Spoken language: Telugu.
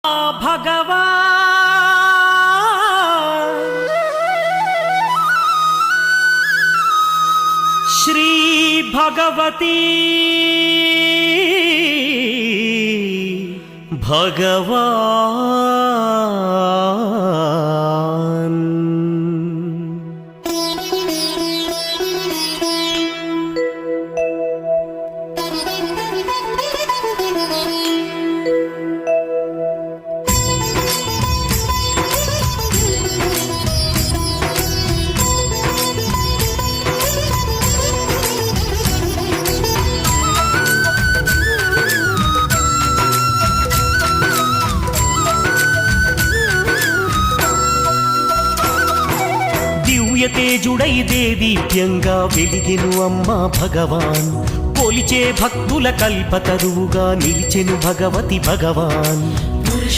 भगवान् श्री भगवती भगवान् తేజుడై దేదీప్యంగా వెలిగెను అమ్మా భగవాన్ కొలిచే భక్తుల కల్పతరువుగా నిలిచెను భగవతి భగవాన్